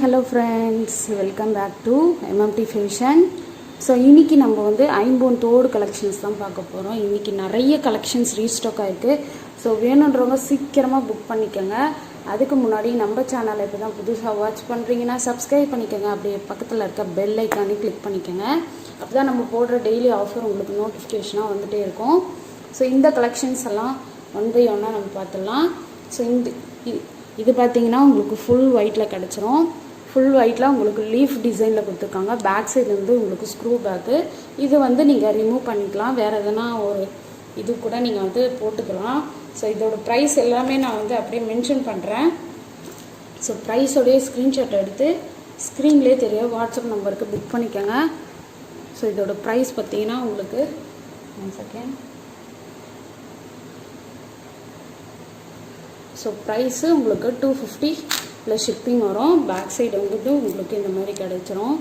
hello friends, welcome back to MMT Fashion. So இன்றைக்கி நம்ம வந்து ஐம்போன் தோடு கலெக்ஷன்ஸ் தான் பார்க்க போகிறோம். இன்றைக்கி நிறைய கலெக்ஷன்ஸ் ரீஸ்டாக் ஆகிருக்கு. ஸோ வேணுன்றவங்க சீக்கிரமாக புக் பண்ணிக்கோங்க. அதுக்கு முன்னாடி நம்ம சேனலை இப்போ தான் புதுசாக வாட்ச் பண்ணுறீங்கன்னா சப்ஸ்கிரைப் பண்ணிக்கோங்க. அப்படியே பக்கத்தில் இருக்க பெல் ஐக்கானே கிளிக் பண்ணிக்கோங்க. அப்போ தான் நம்ம போடுற டெய்லி ஆஃபர் உங்களுக்கு நோட்டிஃபிகேஷனாக வந்துகிட்டே இருக்கும். ஸோ இந்த கலெக்ஷன்ஸ் எல்லாம் ஒன் பை ஒன்னாக நம்ம பார்த்துடலாம். ஸோ இது பார்த்தீங்கன்னா உங்களுக்கு ஃபுல் ஒயிட்டில் கிடச்சிரும். ஃபுல் ஒயிட்டில் உங்களுக்கு லீஃப் டிசைனில் கொடுத்துருக்காங்க. பேக் சைடு வந்து உங்களுக்கு ஸ்க்ரூ பேக்கு. இது வந்து நீங்கள் ரிமூவ் பண்ணிக்கலாம். வேறு எதனா ஒரு இது கூட நீங்கள் வந்து போட்டுக்கலாம். ஸோ இதோட ப்ரைஸ் எல்லாமே நான் வந்து அப்படியே மென்ஷன் பண்ணுறேன். ஸோ ப்ரைஸோடைய ஸ்க்ரீன்ஷாட் எடுத்து ஸ்க்ரீன்லேயே தெரியும் வாட்ஸ்அப் நம்பருக்கு புக் பண்ணிக்கோங்க. ஸோ இதோட ப்ரைஸ் பார்த்தீங்கன்னா உங்களுக்கு 1 செகண்ட். ஸோ ப்ரைஸு உங்களுக்கு 250 ப்ளஸ் ஷிப்பிங் வரும். பேக் சைடு வந்துட்டு உங்களுக்கு இந்த மாதிரி கிடச்சிரும்.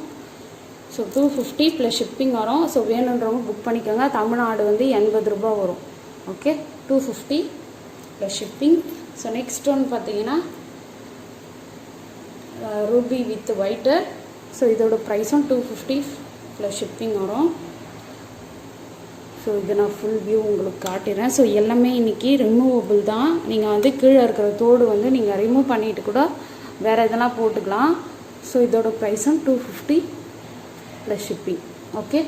ஸோ 250 ப்ளஸ் ஷிப்பிங் வரும். ஸோ வேணுன்றவங்க புக் பண்ணிக்கோங்க. தமிழ்நாடு வந்து 80 ரூபா வரும். Okay, 250 plus shipping. So next one பார்த்தீங்கன்னா ரூபி வித் ஒயிட்டு. ஸோ இதோட ப்ரைஸும் 250 ப்ளஸ் ஷிப்பிங் வரும். ஸோ இது நான் ஃபுல் வியூ உங்களுக்கு காட்டிடுறேன். ஸோ எல்லாமே இன்றைக்கி ரிமூவபிள் தான். நீங்கள் வந்து கீழே இருக்கிற தோடு வந்து நீங்கள் ரிமூவ் பண்ணிவிட்டு கூட வேறு எதனா போட்டுக்கலாம். ஸோ இதோட ப்ரைஸும் 250 plus shipping. Okay,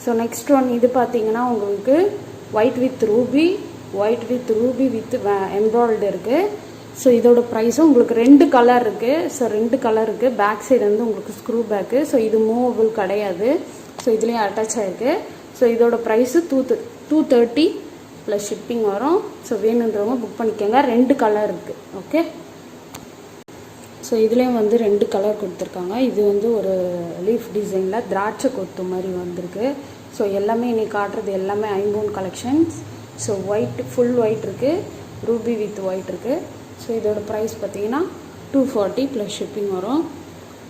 so next one இது பார்த்தீங்கன்னா உங்களுக்கு ஒயிட் வித் ரூபி வித் எம்ப்ராய்டு இருக்குது. ஸோ இதோட ப்ரைஸும் உங்களுக்கு 2 கலர் இருக்குது. ஸோ 2 கலர் இருக்குது. பேக் சைடு வந்து உங்களுக்கு ஸ்க்ரூ பேக்கு. ஸோ இது மூவபிள் கிடையாது. ஸோ இதுலேயும் அட்டாச் ஆகிருக்கு. ஸோ இதோட ப்ரைஸு 230 ப்ளஸ் ஷிப்பிங் வரும். ஸோ வேணுன்றவங்க புக் பண்ணிக்கோங்க. 2 கலர் இருக்குது. ஓகே, ஸோ இதுலேயும் வந்து 2 கலர் கொடுத்துருக்காங்க. இது வந்து ஒரு லீஃப் டிசைனில் திராட்சை கொத்து மாதிரி வந்திருக்கு. ஸோ எல்லாமே இன்னைக்கு காட்டுறது எல்லாமே ஐம்போன் collections. So white full white இருக்குது, ரூபி வித் ஒயிட் இருக்குது. ஸோ இதோட ப்ரைஸ் பார்த்தீங்கன்னா 240 ப்ளஸ் ஷிப்பிங் வரும்.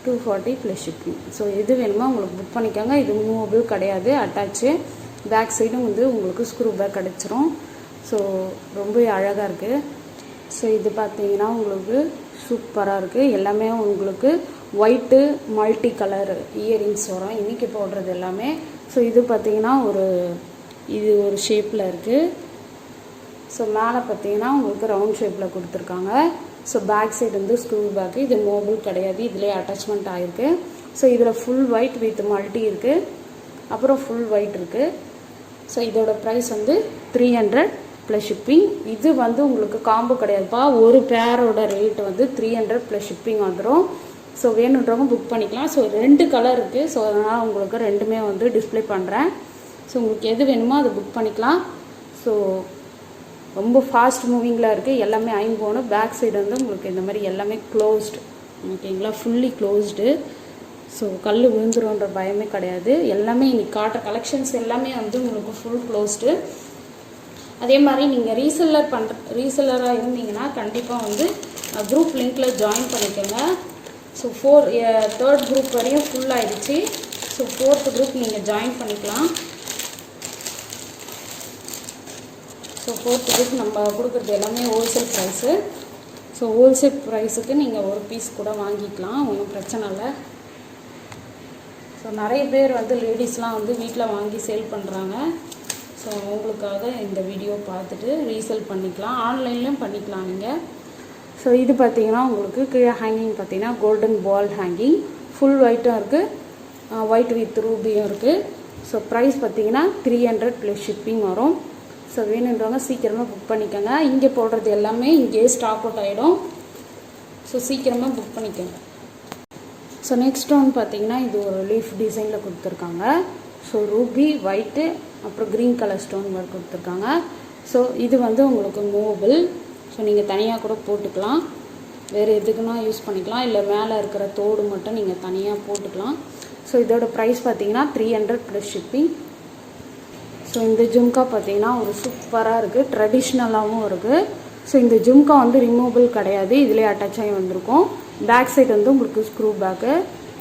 240 ப்ளஸ் ஷிப்பிங். ஸோ எது வேணுமோ உங்களுக்கு புக் பண்ணிக்கோங்க. இது மூவபிள் கிடையாது, அட்டாச்சு. பேக் சைடும் வந்து உங்களுக்கு ஸ்க்ரூ பேக் கிடச்சிரும். ஸோ ரொம்ப அழகாக இருக்குது. ஸோ இது பார்த்தீங்கன்னா உங்களுக்கு சூப்பராக இருக்குது. எல்லாமே உங்களுக்கு ஒயிட்டு மல்டி கலர் இயரிங்ஸ் வரும் இன்றைக்கி போடுறது எல்லாமே. ஸோ இது பார்த்தீங்கன்னா இது ஒரு ஷேப்பில் இருக்குது. ஸோ மேலே பார்த்தீங்கன்னா உங்களுக்கு ரவுண்ட் ஷேப்பில் கொடுத்துருக்காங்க. ஸோ பேக் சைடு வந்து ஸ்க்ரூ பேக்கு. இது மோபிள் கிடையாது, இதிலே அட்டாச்மெண்ட் ஆகிருக்கு. ஸோ இதில் ஃபுல் ஒயிட் வித் மல்டி இருக்குது, அப்புறம் ஃபுல் ஒயிட் இருக்குது. ஸோ இதோட ப்ரைஸ் வந்து 300 ப்ளஸ் ஷிப்பிங். இது வந்து உங்களுக்கு காம்போ கிடையாதுப்பா. ஒரு பேரோட ரேட் வந்து 300 ப்ளஸ் ஷிப்பிங் வந்துடும். ஸோ வேணுன்றவங்க புக் பண்ணிக்கலாம். ஸோ 2 கலர் இருக்குது. ஸோ அதனால் உங்களுக்கு 2மே வந்து டிஸ்பிளே பண்ணுறேன். ஸோ உங்களுக்கு எது வேணுமோ அதை புக் பண்ணிக்கலாம். ஸோ ரொம்ப ஃபாஸ்ட் மூவிங்கில் இருக்குது. எல்லாமே ஐம்போனு. பேக் சைடு வந்து உங்களுக்கு இந்த மாதிரி எல்லாமே க்ளோஸ்டு. ஓகேங்களா, ஃபுல்லி க்ளோஸ்டு. ஸோ கல் விழுந்துருன்ற பயமே கிடையாது. எல்லாமே இன்னைக்கு காட்டுற கலெக்ஷன்ஸ் எல்லாமே வந்து உங்களுக்கு ஃபுல் க்ளோஸ்டு. அதே மாதிரி நீங்கள் ரீசெல்லராக இருந்தீங்கன்னா கண்டிப்பாக வந்து குரூப் லிங்க்கில் ஜாயின் பண்ணிக்கோங்க. ஸோ 3rd குரூப் வரையும் ஃபுல் ஆகிடுச்சு. ஸோ 4th குரூப் நீங்கள் ஜாயின் பண்ணிக்கலாம். ஸோ 4th குரூப் நம்ம கொடுக்குறது எல்லாமே ஹோல்சேல் ப்ரைஸு. ஸோ ஹோல்சேல் ப்ரைஸுக்கு நீங்கள் ஒரு பீஸ் கூட வாங்கிக்கலாம், ஒன்றும் பிரச்சனை இல்லை. ஸோ நிறைய பேர் வந்து லேடிஸ்லாம் வந்து வீட்டில் வாங்கி சேல் பண்ணுறாங்க. ஸோ அவங்களுக்காக இந்த வீடியோ பார்த்துட்டு ரீசேல் பண்ணிக்கலாம், ஆன்லைன்லேயும் பண்ணிக்கலாம் நீங்கள். ஸோ இது பார்த்தீங்கன்னா உங்களுக்கு கீழே ஹேங்கிங் பார்த்தீங்கன்னா கோல்டன் பால் ஹேங்கிங். ஃபுல் ஒயிட்டும் இருக்குது, ஒயிட் வித் ரூபியும் இருக்குது. ஸோ ப்ரைஸ் பார்த்தீங்கன்னா 300 ப்ளஸ் ஷிப்பிங் வரும். ஸோ வேணுன்றவங்க சீக்கிரமாக புக் பண்ணிக்கோங்க. இங்கே போடுறது எல்லாமே இங்கேயே ஸ்டாக் அவுட் ஆகிடும். ஸோ சீக்கிரமாக புக் பண்ணிக்கோங்க. ஸோ நெக்ஸ்ட் ஒன் பார்த்தீங்கன்னா இது ஒரு லீஃப் டிசைனில் கொடுத்துருக்காங்க. ஸோ ரூபி ஒயிட்டு அப்புறம் க்ரீன் கலர் ஸ்டோன் மாதிரி கொடுத்துருக்காங்க. ஸோ இது வந்து உங்களுக்கு மூவபிள். ஸோ நீங்கள் தனியாக கூட போட்டுக்கலாம், வேறு எதுக்குன்னா யூஸ் பண்ணிக்கலாம். இல்லை மேலே இருக்கிற தோடு மட்டும் நீங்கள் தனியாக போட்டுக்கலாம். ஸோ இதோட ப்ரைஸ் பார்த்தீங்கன்னா 300 ப்ளஸ் ஷிப்பிங். ஸோ இந்த ஜும்கா பார்த்தீங்கன்னா ஒரு சூப்பராக இருக்குது, ட்ரெடிஷ்னலாகவும் இருக்குது. ஸோ இந்த ஜும்கா வந்து ரிமூவபிள் கிடையாது, இதிலே அட்டாச் ஆகி வந்திருக்கும். பேக் சைடு வந்து உங்களுக்கு ஸ்க்ரூ பேக்கு.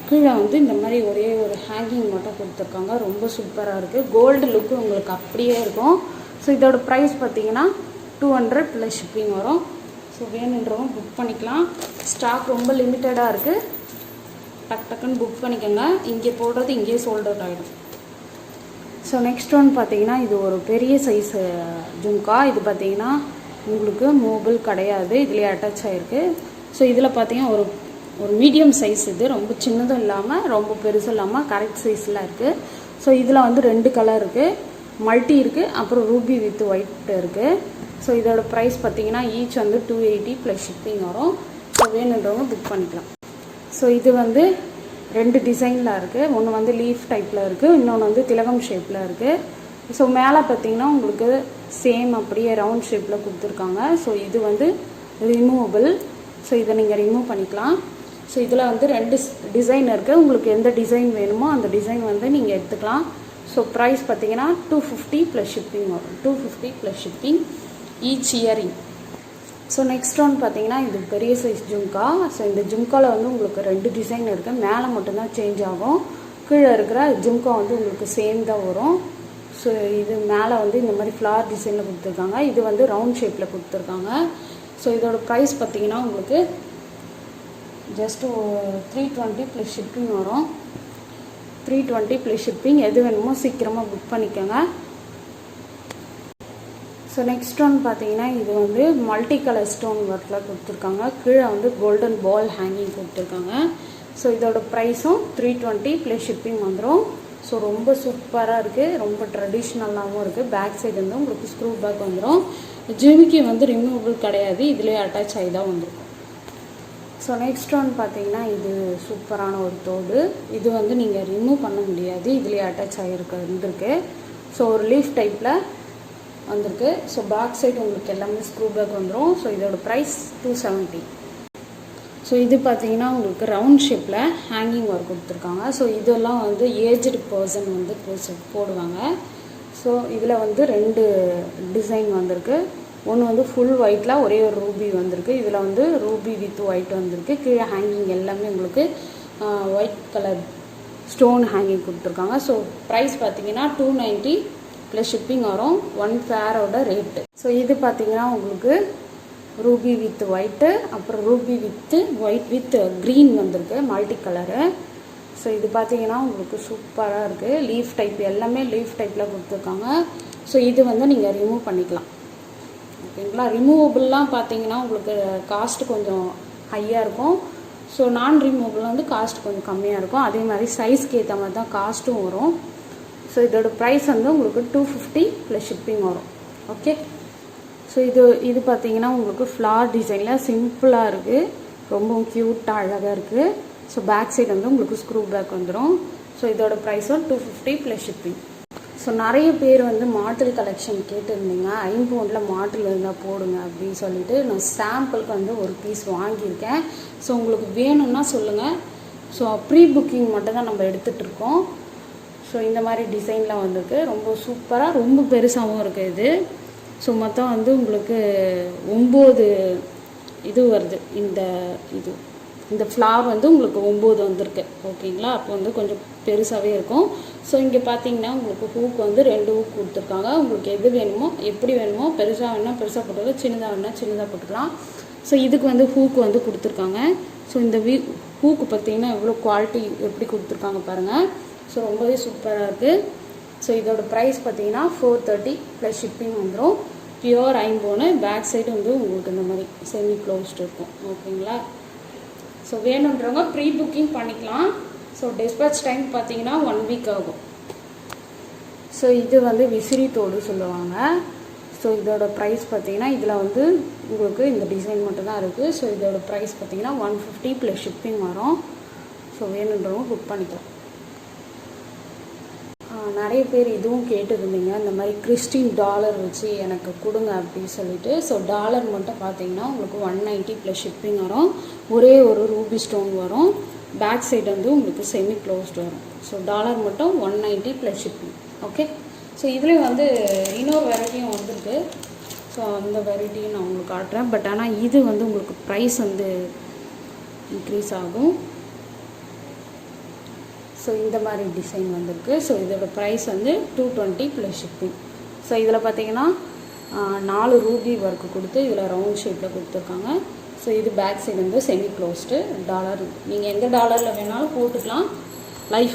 கீழே வந்து இந்த மாதிரி ஒரே ஒரு ஹேங்கிங் மட்டும் கொடுத்துருக்காங்க. ரொம்ப சூப்பராக இருக்குது. கோல்டு லுக்கு உங்களுக்கு அப்படியே இருக்கும். ஸோ இதோட ப்ரைஸ் பார்த்தீங்கன்னா 200 ப்ளஸ் ஷிப்பிங் வரும். ஸோ ஸோ வேணுன்றவங்க புக் பண்ணிக்கலாம். ஸ்டாக் ரொம்ப லிமிட்டடாக இருக்குது. டக் டக்குன்னு புக் பண்ணிக்கோங்க. இங்கே போடுறது இங்கேயே சோல்ட் அவுட் ஆகிடும். ஸோ நெக்ஸ்ட் ஒன் பார்த்தீங்கன்னா இது ஒரு பெரிய சைஸ் ஜும்கா. இது பார்த்தீங்கன்னா உங்களுக்கு மூவபிள் கிடையாது, இதுலேயே அட்டாச் ஆகிருக்கு. ஸோ இதில் பார்த்தீங்கன்னா ஒரு மீடியம் சைஸ், இது ரொம்ப சின்னதும் இல்லாமல் ரொம்ப பெருசும் இல்லாமல் கரெக்ட் சைஸில் இருக்குது. ஸோ இதில் வந்து 2 கலர் இருக்குது, மல்டி இருக்குது, அப்புறம் ரூபி வித் ஒயிட் இருக்குது. ஸோ இதோட ப்ரைஸ் பார்த்தீங்கன்னா ஈச் வந்து 280 ப்ளஸ் ஷிப்பிங் வரும். ஸோ வேணுன்றவங்க புக் பண்ணிக்கலாம். ஸோ இது வந்து 2 டிசைனில் இருக்குது. ஒன்று வந்து லீஃப் டைப்பில் இருக்குது, இன்னொன்று வந்து திலகம் ஷேப்பில் இருக்குது. ஸோ மேலே பார்த்தீங்கன்னா உங்களுக்கு சேம் அப்படியே ரவுண்ட் ஷேப்பில் கொடுத்துருக்காங்க. ஸோ இது வந்து ரிமூவபிள். ஸோ இதை நீங்கள் ரிமூவ் பண்ணிக்கலாம். ஸோ இதில் வந்து 2 டிசைன் இருக்குது. உங்களுக்கு எந்த டிசைன் வேணுமோ அந்த டிசைன் வந்து நீங்கள் எடுத்துக்கலாம். ஸோ ப்ரைஸ் பார்த்தீங்கன்னா 250 ப்ளஸ் ஷிப்பிங் வரும். 250 plus shipping each earring. So next one பார்த்தீங்கன்னா இது பெரிய சைஸ் ஜும்கா. ஸோ இந்த ஜும்காவில் வந்து உங்களுக்கு 2 டிசைன் இருக்குது. மேலே மட்டும்தான் சேஞ்ச் ஆகும், கீழே இருக்கிற ஜும்கா வந்து உங்களுக்கு சேம் தான் வரும். ஸோ இது மேலே வந்து இந்த மாதிரி ஃப்ளார் டிசைனில் கொடுத்துருக்காங்க, இது வந்து ரவுண்ட் ஷேப்பில் கொடுத்துருக்காங்க. ஸோ இதோட ப்ரைஸ் பார்த்தீங்கன்னா உங்களுக்கு ஜஸ்ட்டு 320 ப்ளஸ் ஷிப்பிங் வரும். 320 ப்ளஸ் ஷிப்பிங். எது வேணுமோ சீக்கிரமாக புக் பண்ணிக்கோங்க. ஸோ நெக்ஸ்ட் ஒன் பார்த்தீங்கன்னா இது வந்து மல்டி கலர் ஸ்டோன் ஒர்க்கில் கொடுத்துருக்காங்க. கீழே வந்து கோல்டன் பால் ஹேங்கிங் கொடுத்துருக்காங்க. ஸோ இதோட ப்ரைஸும் 320 ப்ளஸ் ஷிப்பிங் வந்துடும். ஸோ ரொம்ப சூப்பராக இருக்குது, ரொம்ப ட்ரெடிஷ்னலாகவும் இருக்குது. பேக் சைடு வந்து உங்களுக்கு ஸ்க்ரூ பேக் வந்துடும். ஜிமிக்கி வந்து ரிமூவபிள் கிடையாது, இதிலே அட்டாச் ஆகி தான் வந்துருக்கும். ஸோ நெக்ஸ்ட் ஒன் பார்த்தீங்கன்னா இது சூப்பரான ஒரு தோடு. இது வந்து நீங்கள் ரிமூவ் பண்ண முடியாது, இதிலே அட்டாச் ஆகிருக்கு. ஸோ ஒரு லீஃப் டைப்பில் வந்திருக்கு. ஸோ பேக் சைடு உங்களுக்கு எல்லாமே ஸ்க்ரூ பேக் வந்துடும். ஸோ இதோட ப்ரைஸ் 270. ஸோ இது பார்த்தீங்கன்னா உங்களுக்கு ரவுண்ட் ஷேப்பில் ஹேங்கிங் ஒர்க் கொடுத்துருக்காங்க. ஸோ இதெல்லாம் வந்து ஏஜ்டு பர்சன் வந்து போடுவாங்க. ஸோ இதில் வந்து 2 டிசைன் வந்திருக்கு. ஒன்று வந்து ஃபுல் ஒயிட்டில் ஒரே ஒரு ரூபி வந்திருக்கு. இதில் வந்து ரூபி வித் ஒயிட் வந்திருக்கு. கீழே ஹேங்கிங் எல்லாமே உங்களுக்கு ஒயிட் கலர் ஸ்டோன் ஹேங்கிங் கொடுத்துருக்காங்க. ஸோ ப்ரைஸ் பார்த்தீங்கன்னா 290 ப்ளஸ் ஷிப்பிங் வரும். 1 பேரோட ரேட்டு. ஸோ இது பார்த்தீங்கன்னா உங்களுக்கு ரூபி வித் ஒயிட்டு, அப்புறம் Ruby with white with green வந்திருக்கு, மல்டி கலரு. ஸோ இது பார்த்தீங்கன்னா உங்களுக்கு சூப்பராக இருக்குது. லீஃப் டைப் எல்லாமே லீஃப் டைப்பில் கொடுத்துருக்காங்க. ஸோ இது வந்து நீங்கள் ரிமூவ் பண்ணிக்கலாம். ஓகேங்களா. ரிமூவபிள்லாம் பார்த்தீங்கன்னா உங்களுக்கு காஸ்ட் கொஞ்சம் ஹையாக இருக்கும். ஸோ நான் ரிமூவபிள் வந்து காஸ்ட் கொஞ்சம் கம்மியாக இருக்கும். அதே மாதிரி சைஸ்க்கு ஏற்ற மாதிரி தான் காஸ்ட்டும் வரும். ஸோ இதோட ப்ரைஸ் வந்து உங்களுக்கு 250 ப்ளஸ் ஷிப்பிங் வரும். ஓகே. ஸோ இது பார்த்தீங்கன்னா உங்களுக்கு ஃப்ளார் டிசைனில் சிம்பிளாக இருக்குது, ரொம்பவும் க்யூட்டாக அழகாக இருக்குது. ஸோ பேக் சைடு வந்து உங்களுக்கு ஸ்க்ரூ பேக் வந்துடும். ஸோ இதோட ப்ரைஸும் 250 ப்ளஸ் ஷிப்பிங். ஸோ நிறைய பேர் வந்து மாடல் கலெக்ஷன் கேட்டுருந்தீங்க, ஐம்பவுண்டில் மாடல் இருந்தால் போடுங்க அப்படின்னு சொல்லிட்டு நான் சாம்பிளுக்கு வந்து ஒரு பீஸ் வாங்கியிருக்கேன். ஸோ உங்களுக்கு வேணும்னா சொல்லுங்கள். ஸோ ப்ரீ புக்கிங் மட்டும் தான் நம்ம எடுத்துகிட்ருக்கோம். ஸோ இந்த மாதிரி டிசைனில் வந்திருக்கு, ரொம்ப சூப்பராக, ரொம்ப பெருசாகவும் இருக்குது இது. ஸோ மொத்தம் வந்து உங்களுக்கு 9 இது வருது. இந்த ஃப்ளார் வந்து உங்களுக்கு 9 வந்திருக்கு. ஓகேங்களா. அப்போ வந்து கொஞ்சம் பெருசாகவே இருக்கும். ஸோ இங்கே பார்த்தீங்கன்னா உங்களுக்கு ஹூக் வந்து 2 ஹூக் கொடுத்துருக்காங்க. உங்களுக்கு எது வேணுமோ எப்படி வேணுமோ, பெருசாக வேணால் பெருசாக போட்டுக்கலாம், சின்னதாக வேணால் சின்னதாக போட்டுக்கலாம். ஸோ இதுக்கு வந்து ஹூக் வந்து கொடுத்துருக்காங்க. ஸோ இந்த ஹூக்கு பார்த்தீங்கன்னா எவ்வளோ குவாலிட்டி எப்படி கொடுத்துருக்காங்க பாருங்கள். ஸோ ரொம்பவே சூப்பராக இருக்குது. ஸோ இதோட ப்ரைஸ் பார்த்தீங்கன்னா 430 ப்ளஸ் ஷிப்பிங் வந்துடும். பியூர் ஐம்போனு. பேக் சைடு வந்து உங்களுக்கு இந்த மாதிரி செமி க்ளோஸ்டு இருக்கும். ஓகேங்களா. ஸோ வேணுன்றவங்க ப்ரீ புக்கிங் பண்ணிக்கலாம். ஸோ டிஸ்பேச் டைம் பார்த்தீங்கன்னா 1 வீக் ஆகும். ஸோ இது வந்து விசிறி தோடு சொல்லுவாங்க. ஸோ இதோட ப்ரைஸ் பார்த்தீங்கன்னா இதில் வந்து உங்களுக்கு இந்த டிசைன் மட்டும்தான் இருக்குது. ஸோ இதோட ப்ரைஸ் பார்த்தீங்கன்னா 150 ப்ளஸ் ஷிப்பிங் வரும். ஸோ வேணுன்றவங்க புக் பண்ணிக்கலாம். நிறைய பேர் இதுவும் கேட்டுருந்தீங்க, இந்த மாதிரி கிறிஸ்டின் டாலர் வச்சு எனக்கு கொடுங்க அப்படின்னு சொல்லிட்டு. ஸோ டாலர் மட்டும் பார்த்தீங்கன்னா உங்களுக்கு 190 ப்ளஸ் ஷிப்பிங் வரும். ஒரே ஒரு ரூபி ஸ்டோன் வரும். பேக் சைடு வந்து உங்களுக்கு செமி க்ளோஸ்டு வரும். ஸோ டாலர் மட்டும் 190 ப்ளஸ் ஷிப்பிங். ஓகே. ஸோ இதுலேயும் வந்து இன்னொரு வெரைட்டியும் வந்துருக்கு. ஸோ அந்த வெரைட்டியும் நான் உங்களுக்கு காட்டுறேன். பட் ஆனால் இது வந்து உங்களுக்கு ப்ரைஸ் வந்து இன்க்ரீஸ் ஆகும். ஸோ இந்த மாதிரி டிசைன் வந்திருக்கு. ஸோ இதோட ப்ரைஸ் வந்து 220 ப்ளஸ் ஷிப்பிங். ஸோ இதில் பார்த்தீங்கன்னா 4 ரூபி ஒர்க்கு கொடுத்து இதில் ரவுண்ட் ஷேப்பில் கொடுத்துருக்காங்க. ஸோ இது பேக் சைடு வந்து செமி க்ளோஸ்டு டாலர். நீங்கள் எந்த டாலரில் வேணாலும் போட்டுக்கலாம். லைஃப்